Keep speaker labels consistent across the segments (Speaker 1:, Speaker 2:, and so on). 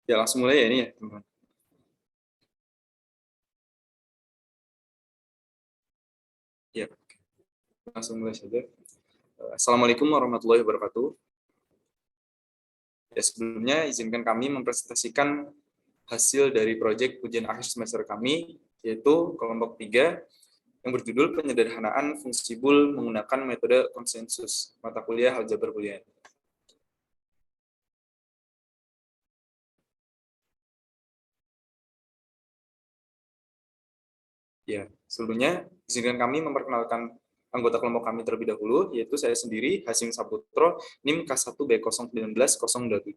Speaker 1: Ya, langsung mulai ya ini ya, teman-teman. Ya, langsung mulai saja. Assalamualaikum warahmatullahi wabarakatuh. Ya, sebelumnya izinkan kami mempresentasikan hasil dari proyek ujian akhir semester kami, yaitu kelompok 3 yang berjudul penyederhanaan fungsi bool menggunakan metode konsensus mata kuliah aljabar boolean. Ya, sebelumnya izinkan kami memperkenalkan anggota kelompok kami terlebih dahulu, yaitu saya sendiri, Hasim Saputro, NIM K1B019-027.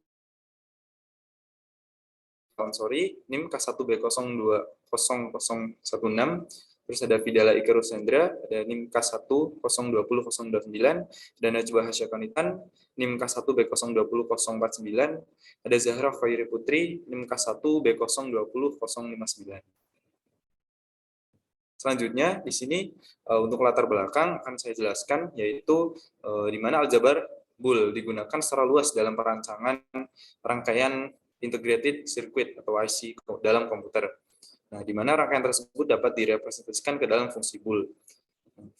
Speaker 1: Sorry, NIM K1B020016, terus ada Vidala Ika Rusendra, ada NIM K1020029, dan Najwa Hasyakonitan, NIM K1B0200049, ada Zahra Khairi Putri, NIM K1B0200059. Selanjutnya di sini untuk latar belakang akan saya jelaskan, yaitu di mana aljabar bool digunakan secara luas dalam perancangan rangkaian integrated circuit atau IC dalam komputer. Nah, di mana rangkaian tersebut dapat direpresentasikan ke dalam fungsi bool.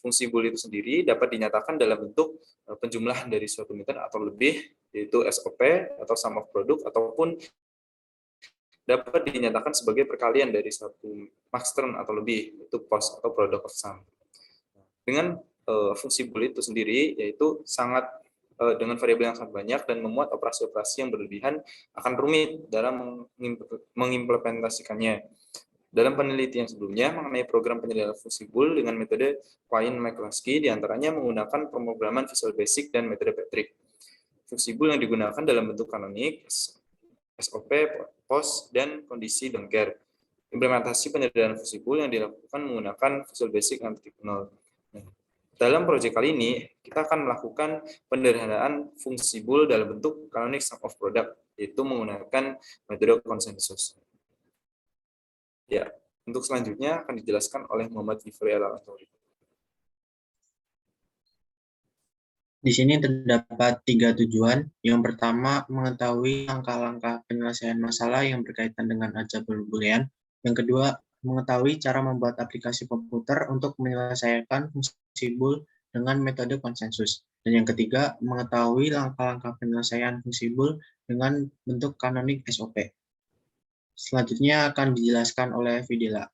Speaker 1: Fungsi bool itu sendiri dapat dinyatakan dalam bentuk penjumlahan dari suatu meter atau lebih, yaitu SOP atau sum of product, ataupun dapat dinyatakan sebagai perkalian dari satu max term atau lebih, yaitu post atau product of sum. Dengan fungsi bool itu sendiri, yaitu sangat dengan variabel yang sangat banyak dan memuat operasi-operasi yang berlebihan, akan rumit dalam mengimplementasikannya. Dalam penelitian sebelumnya mengenai program penyederhanaan fungsi bool dengan metode Quine-McCluskey, diantaranya menggunakan pemrograman Visual Basic dan metode Patrick. Fungsi bool yang digunakan dalam bentuk kanonik, SOP, POS, dan kondisi don't care. Implementasi penyederhanaan fungsi bool yang dilakukan menggunakan Visual Basic dan titik 0. Dalam proyek kali ini, kita akan melakukan penyederhanaan fungsi bool dalam bentuk canonic sum of product, yaitu menggunakan metode konsensus. Ya, untuk selanjutnya akan dijelaskan oleh Muhammad Gifri Al-Antori.
Speaker 2: Di sini terdapat 3 tujuan. Yang pertama, mengetahui langkah-langkah penyelesaian masalah yang berkaitan dengan aljabar boolean. Yang kedua, mengetahui cara membuat aplikasi komputer untuk menyelesaikan fungsi bool dengan metode konsensus. Dan yang ketiga, mengetahui langkah-langkah penyelesaian fungsi bool dengan bentuk kanonik SOP. Selanjutnya akan dijelaskan oleh Videla.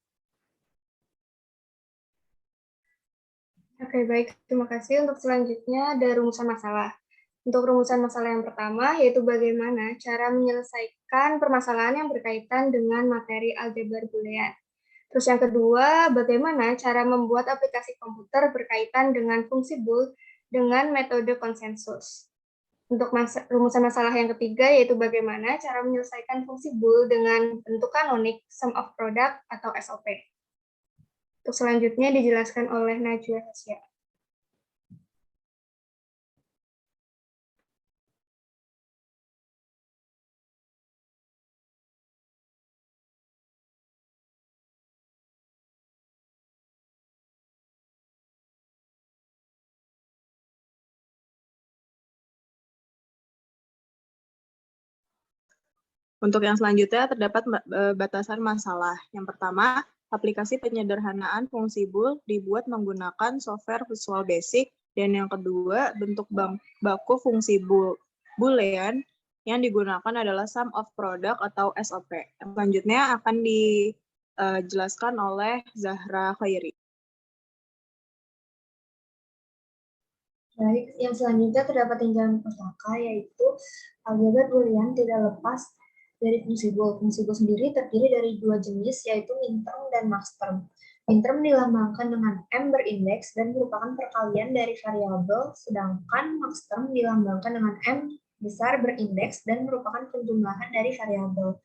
Speaker 3: Oke, baik. Terima kasih. Untuk selanjutnya ada rumusan masalah. Untuk rumusan masalah yang pertama, yaitu bagaimana cara menyelesaikan permasalahan yang berkaitan dengan materi aljabar boolean. Terus yang kedua, bagaimana cara membuat aplikasi komputer berkaitan dengan fungsi bool dengan metode konsensus. Untuk rumusan masalah yang ketiga, yaitu bagaimana cara menyelesaikan fungsi bool dengan bentuk kanonik sum of product atau SOP. Untuk selanjutnya dijelaskan oleh Najwa Hasya.
Speaker 4: Untuk yang selanjutnya terdapat batasan masalah. Yang pertama, aplikasi penyederhanaan fungsi bool dibuat menggunakan software Visual Basic, dan yang kedua, bentuk baku fungsi boolean yang digunakan adalah sum of product atau SOP. Yang selanjutnya akan dijelaskan oleh Zahra Khairi.
Speaker 5: Baik, yang selanjutnya terdapat tinjauan pustaka, yaitu aljabar boolean tidak lepas dari fungsi bool. Fungsi bool sendiri terdiri dari 2 jenis, yaitu minterm dan maxterm. Minterm dilambangkan dengan M berindeks dan merupakan perkalian dari variabel, sedangkan maxterm dilambangkan dengan M besar berindeks dan merupakan penjumlahan dari variabel.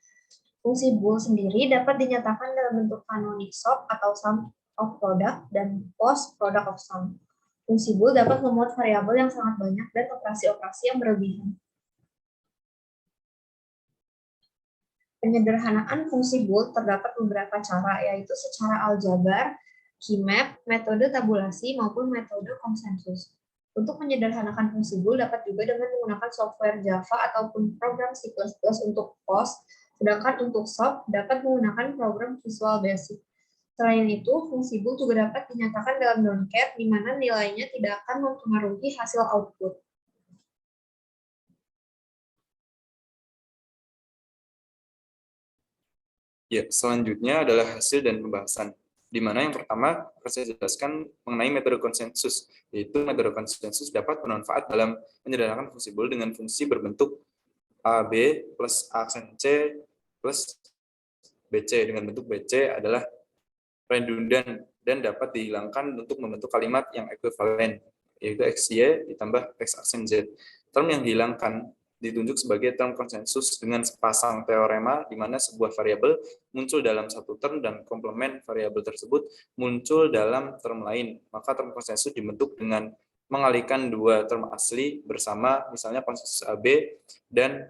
Speaker 5: Fungsi bool sendiri dapat dinyatakan dalam bentuk canonic SOP atau sum of product dan post product of sum. Fungsi bool dapat memuat variabel yang sangat banyak dan operasi-operasi yang berlebihan. Penyederhanaan fungsi bool terdapat beberapa cara, yaitu secara aljabar, keymap, metode tabulasi, maupun metode konsensus. Untuk menyederhanakan fungsi bool dapat juga dengan menggunakan software Java ataupun program C++ untuk POS, Sedangkan untuk SOP dapat menggunakan program Visual Basic. Selain itu, fungsi bool juga dapat dinyatakan dalam non-cap, di mana nilainya tidak akan mempengaruhi hasil output.
Speaker 1: Ya, selanjutnya adalah hasil dan pembahasan, di mana yang pertama akan saya jelaskan mengenai metode konsensus, yaitu metode konsensus dapat bermanfaat dalam menyederhanakan fungsi bool dengan fungsi berbentuk AB plus A aksen C plus BC. Dengan bentuk BC adalah redundan dan dapat dihilangkan untuk membentuk kalimat yang ekuivalen, yaitu XY ditambah X aksen Z. Term yang dihilangkan ditunjuk sebagai term konsensus dengan sepasang teorema di mana sebuah variabel muncul dalam satu term dan komplement variabel tersebut muncul dalam term lain. Maka term konsensus dibentuk dengan mengalihkan dua term asli bersama, misalnya konsensus AB dan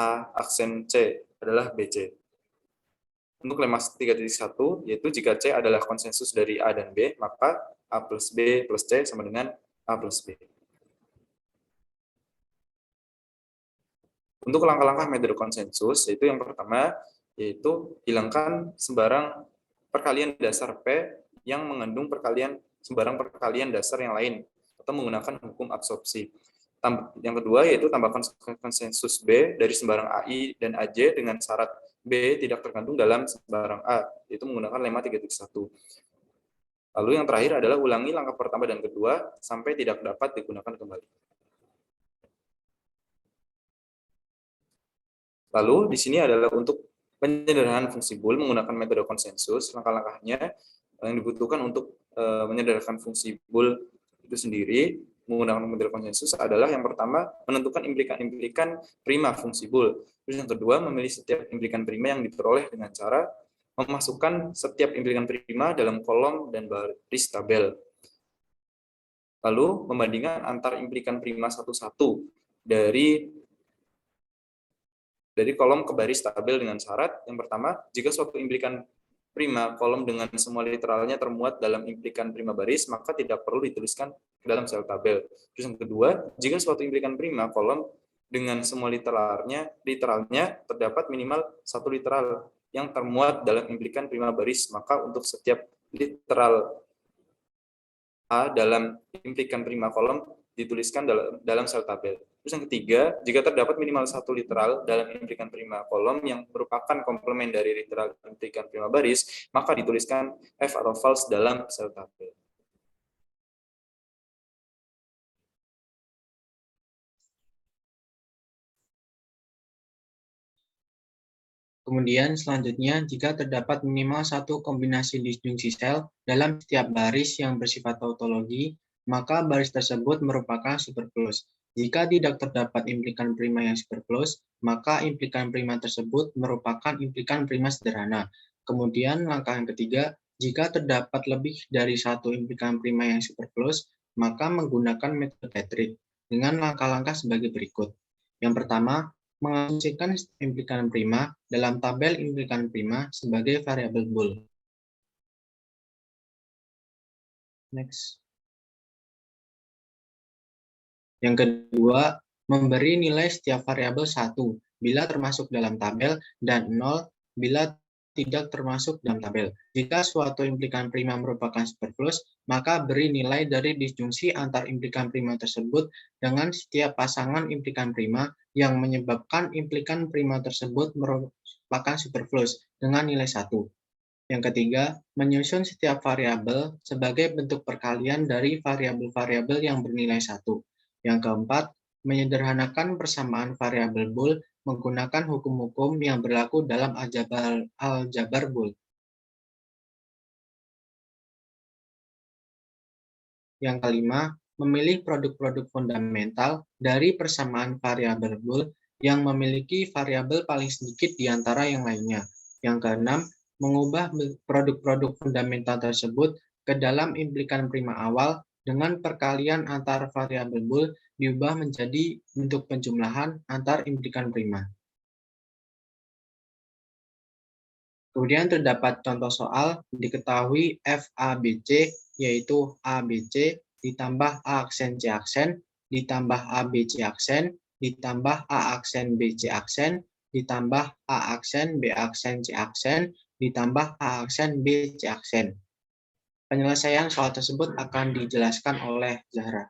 Speaker 1: A aksen C adalah BC. Untuk lemma 3.1, yaitu jika C adalah konsensus dari A dan B, maka A plus B plus C sama dengan A plus B. Untuk langkah-langkah metode konsensus, yaitu yang pertama, yaitu hilangkan sembarang perkalian dasar P yang mengandung sembarang perkalian dasar yang lain, atau menggunakan hukum absorpsi. Yang kedua, yaitu tambahkan konsensus B dari sembarang AI dan AJ dengan syarat B tidak terkandung dalam sembarang A, yaitu menggunakan lemma 3.1. Lalu yang terakhir adalah ulangi langkah pertama dan kedua sampai tidak dapat digunakan kembali. Lalu di sini adalah untuk penyederhanaan fungsi bool menggunakan metode konsensus. Langkah-langkahnya yang dibutuhkan untuk menyederhanakan fungsi bool itu sendiri menggunakan metode konsensus adalah yang pertama menentukan implikan-implikan prima fungsi bool. Terus yang kedua memilih setiap implikan prima yang diperoleh dengan cara memasukkan setiap implikan prima dalam kolom dan baris tabel. Lalu membandingkan antar implikan prima satu-satu dari kolom ke baris tabel dengan syarat yang pertama, jika suatu implikan prima kolom dengan semua literalnya termuat dalam implikan prima baris, maka tidak perlu dituliskan ke dalam sel tabel. Terus yang kedua, jika suatu implikan prima kolom dengan semua literalnya terdapat minimal satu literal yang termuat dalam implikan prima baris, maka untuk setiap literal A dalam implikan prima kolom dituliskan dalam sel tabel. Terus yang ketiga, jika terdapat minimal satu literal dalam implikan prima kolom yang merupakan komplement dari literal implikan prima baris, maka dituliskan F atau false dalam sel tabel.
Speaker 2: Kemudian selanjutnya, jika terdapat minimal satu kombinasi disjungsi sel dalam setiap baris yang bersifat tautologi, maka baris tersebut merupakan superfluous. Jika tidak terdapat implikan prima yang superfluous, maka implikan prima tersebut merupakan implikan prima sederhana. Kemudian langkah yang ketiga, jika terdapat lebih dari satu implikan prima yang superfluous, maka menggunakan metode Patrick dengan langkah-langkah sebagai berikut. Yang pertama, mengasumsikan implikan prima dalam tabel implikan prima sebagai variabel bool. Next. Yang kedua, memberi nilai setiap variabel 1 bila termasuk dalam tabel dan 0 bila tidak termasuk dalam tabel. Jika suatu implikan prima merupakan superfluous, maka beri nilai dari disjungsi antar implikan prima tersebut dengan setiap pasangan implikan prima yang menyebabkan implikan prima tersebut merupakan superfluous dengan nilai 1. Yang ketiga, menyusun setiap variabel sebagai bentuk perkalian dari variabel-variabel yang bernilai 1. Yang keempat, menyederhanakan persamaan variabel bool menggunakan hukum-hukum yang berlaku dalam aljabar bool. Yang kelima, memilih produk-produk fundamental dari persamaan variabel bool yang memiliki variabel paling sedikit di antara yang lainnya. Yang keenam, mengubah produk-produk fundamental tersebut ke dalam implikan prima awal dengan perkalian antar variabel bool diubah menjadi bentuk penjumlahan antar implikan prima. Kemudian terdapat contoh soal diketahui FABC, yaitu ABC ditambah A aksen C aksen, ditambah ABC aksen, ditambah A aksen BC aksen, ditambah A aksen, B aksen, C aksen, ditambah A aksen, B, C aksen. Penyelesaian soal tersebut akan dijelaskan oleh Zahra.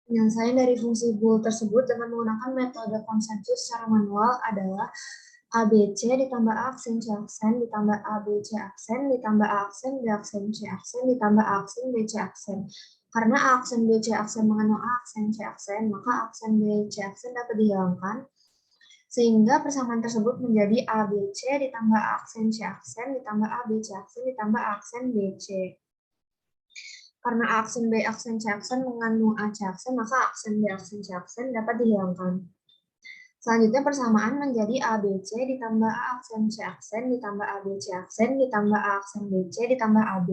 Speaker 5: Penyelesaian dari fungsi bool tersebut dengan menggunakan metode konsensus secara manual adalah ABC ditambah A aksen C aksen, ditambah ABC aksen, ditambah A aksen B aksen C aksen, ditambah A aksen B C aksen. Karena A aksen B C aksen mengandung A aksen C aksen, maka aksen B C aksen dapat dihilangkan, sehingga persamaan tersebut menjadi ABC ditambah A aksen C aksen, ditambah ABC aksen, ditambah A aksen BC. Karena A aksen B aksen C aksen mengandung A C aksen, maka aksen B aksen C aksen dapat dihilangkan. Selanjutnya persamaan menjadi ABC ditambah A aksen C aksen, ditambah ABC aksen, ditambah A aksen BC, ditambah AB,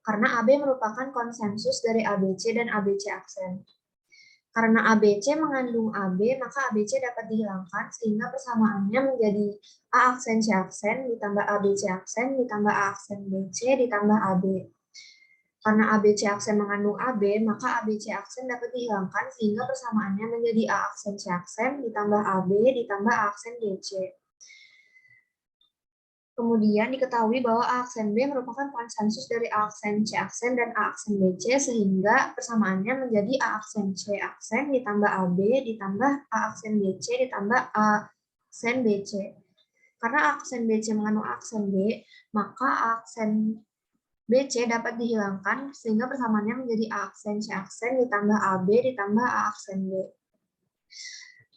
Speaker 5: karena AB merupakan konsensus dari ABC dan ABC aksen. Karena ABC mengandung AB, maka ABC dapat dihilangkan, sehingga persamaannya menjadi A aksen C aksen, ditambah ABC aksen, ditambah A aksen BC, ditambah AB. Karena ABC aksen mengandung AB, maka ABC aksen dapat dihilangkan sehingga persamaannya menjadi A aksen C aksen ditambah AB ditambah A aksen BC. Kemudian diketahui bahwa A aksen B merupakan konsensus dari A aksen C aksen dan A aksen BC sehingga persamaannya menjadi A aksen C aksen ditambah AB ditambah A aksen BC ditambah A aksen BC. Karena A aksen BC mengandung A aksen B, maka A aksen BC dapat dihilangkan sehingga persamaannya menjadi A aksen C aksen ditambah AB ditambah A aksen B.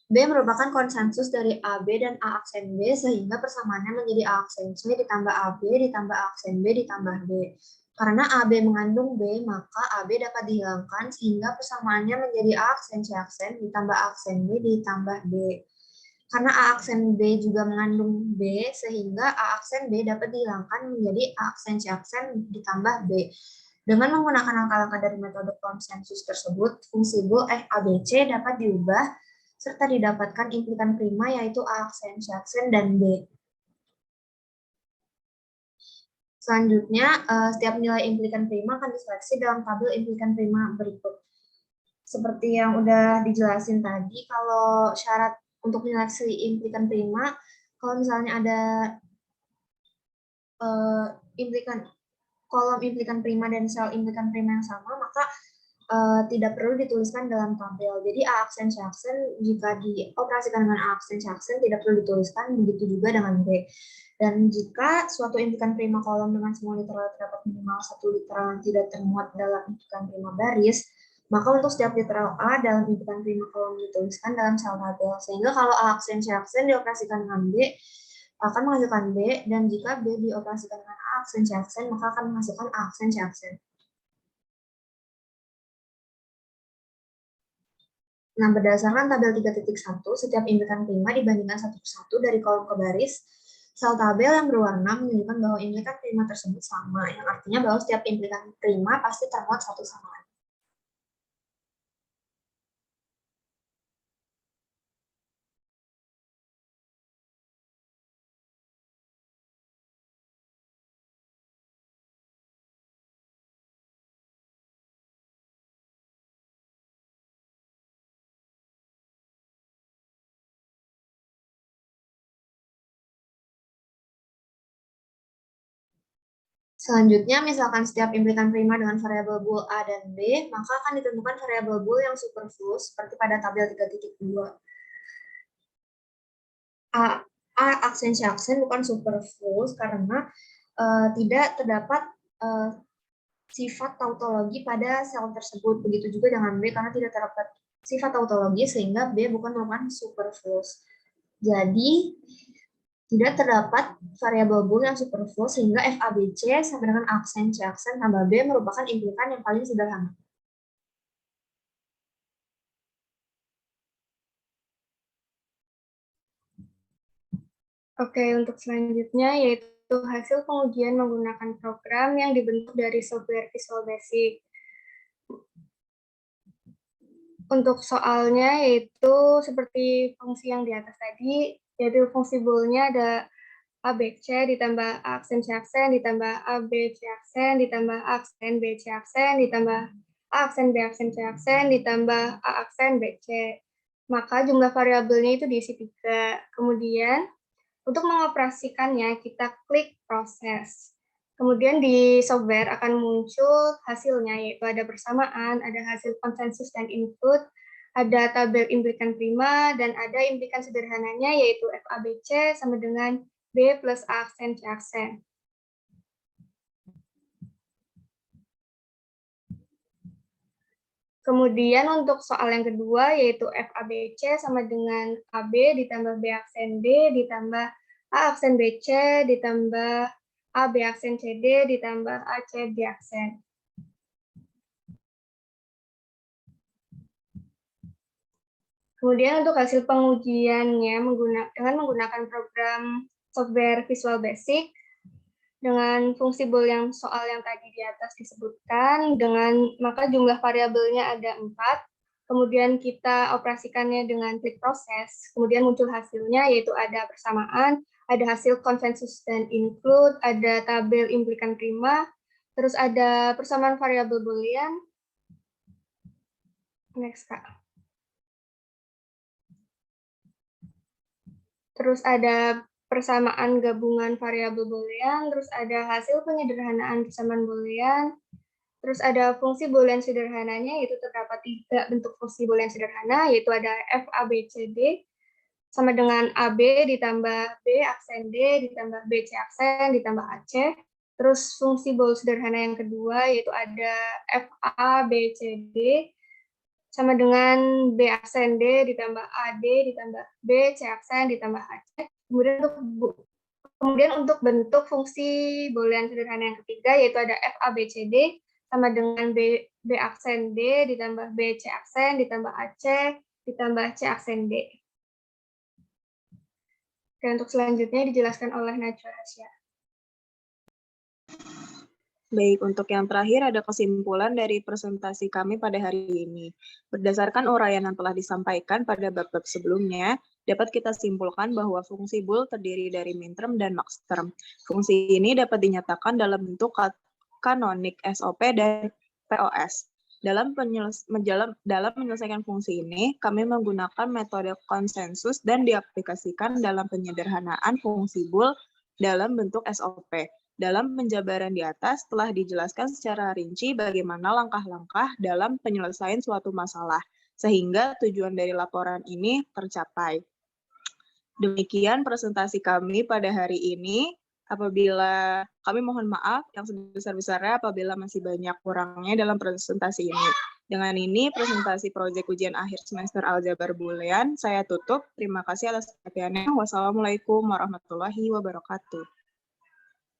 Speaker 5: B merupakan konsensus dari AB dan A aksen B sehingga persamaannya menjadi A aksen C ditambah AB ditambah A aksen B ditambah B. Karena AB mengandung B, maka AB dapat dihilangkan sehingga persamaannya menjadi A aksen C aksen ditambah A aksen B ditambah B. Karena A aksen B juga mengandung B, sehingga A aksen B dapat dihilangkan menjadi A aksen C aksen ditambah B. Dengan menggunakan langkah-langkah dari metode konsensus tersebut, fungsi bool FABC dapat diubah, serta didapatkan implikan prima yaitu A aksen C aksen dan B. Selanjutnya, setiap nilai implikan prima akan diseleksi dalam tabel implikan prima berikut. Seperti yang udah dijelasin tadi, kalau syarat untuk menyeleksi implikan prima, kalau misalnya ada kolom implikan prima dan sel implikan prima yang sama, maka tidak perlu dituliskan dalam tabel. Jadi A aksen C aksen jika dioperasikan dengan A aksen C aksen tidak perlu dituliskan, begitu juga dengan B. Dan jika suatu implikan prima kolom dengan semua literal terdapat minimal satu literal yang tidak termuat dalam implikan prima baris, maka untuk setiap literal A dalam implikan prima kolom dituliskan dalam sel tabel. Sehingga kalau A aksen C aksen dioperasikan dengan B, akan menghasilkan B, dan jika B dioperasikan dengan A aksen C aksen, maka akan menghasilkan A aksen C aksen. Nah, berdasarkan tabel 3.1, setiap implikan prima dibandingkan satu persatu dari kolom ke baris, sel tabel yang berwarna menunjukkan bahwa implikan prima tersebut sama, yang artinya bahwa setiap implikan prima pasti termuat satu sama lain. Selanjutnya, misalkan setiap implikan prima dengan variabel bool A dan B, maka akan ditentukan variabel bool yang superfluous seperti pada tabel 3.2. A aksen C aksen bukan superfluous karena tidak terdapat sifat tautologi pada sel tersebut. Begitu juga dengan B karena tidak terdapat sifat tautologi sehingga B bukan merupakan superfluous. Jadi, tidak terdapat variabel bool yang superfluous sehingga FABC sama dengan aksen C aksen tambah B merupakan implikan yang paling sederhana.
Speaker 3: Oke, untuk selanjutnya yaitu hasil pengujian menggunakan program yang dibentuk dari software Visual Basic. Untuk soalnya yaitu seperti fungsi yang di atas tadi, yaitu fungsi boolnya ada ABC ditambah aksen C aksen, ditambah ABC aksen, ditambah aksen BC aksen, ditambah aksen B aksen C aksen, ditambah A aksen BC. maka jumlah variabelnya itu diisi 3. Kemudian untuk mengoperasikannya kita klik proses. Kemudian di software akan muncul hasilnya, yaitu ada persamaan, ada hasil konsensus dan input, ada tabel implikan prima, dan ada implikan sederhananya, yaitu FABC sama dengan B plus A aksen C aksen. Kemudian untuk soal yang kedua, yaitu FABC sama dengan AB ditambah B aksen D ditambah A aksen BC ditambah AB aksen CD ditambah AC D aksen. Kemudian untuk hasil pengujiannya dengan menggunakan program software Visual Basic, dengan fungsi boolean soal yang tadi di atas disebutkan, maka jumlah variabelnya ada 4, kemudian kita operasikannya dengan klik proses, kemudian muncul hasilnya, yaitu ada persamaan, ada hasil konsensus dan include, ada tabel implikan prima, terus ada persamaan variabel boolean. Next, Kak. Terus ada persamaan gabungan variabel boolean, terus ada hasil penyederhanaan persamaan boolean, terus ada fungsi boolean sederhananya, yaitu terdapat 3 bentuk fungsi boolean sederhana, yaitu ada f, a, b, c, d, sama dengan ab ditambah b aksen d ditambah bc aksen ditambah ac. Terus fungsi bool sederhana yang kedua, yaitu ada f, a, b, c, d, sama dengan b aksen d ditambah ad ditambah b, c aksen ditambah ac. Kemudian untuk bentuk fungsi boolean sederhana yang ketiga, yaitu ada f, a, b, c, d, sama dengan b aksen d ditambah b, c aksen ditambah ac ditambah c aksen d. Dan untuk selanjutnya dijelaskan oleh Najwa Hasya.
Speaker 4: Baik, untuk yang terakhir ada kesimpulan dari presentasi kami pada hari ini. Berdasarkan uraian yang telah disampaikan pada bab-bab sebelumnya, dapat kita simpulkan bahwa fungsi bool terdiri dari minterm dan maxterm. Fungsi ini dapat dinyatakan dalam bentuk kanonik SOP dan POS. Dalam menyelesaikan fungsi ini, kami menggunakan metode konsensus dan diaplikasikan dalam penyederhanaan fungsi bool dalam bentuk SOP. Dalam penjabaran di atas telah dijelaskan secara rinci bagaimana langkah-langkah dalam penyelesaian suatu masalah, sehingga tujuan dari laporan ini tercapai. Demikian presentasi kami pada hari ini. Apabila kami mohon maaf yang sebesar-besarnya apabila masih banyak kurangnya dalam presentasi ini. Dengan ini, presentasi proyek ujian akhir semester Aljabar Boolean saya tutup. Terima kasih atas perhatiannya. Wassalamualaikum warahmatullahi wabarakatuh.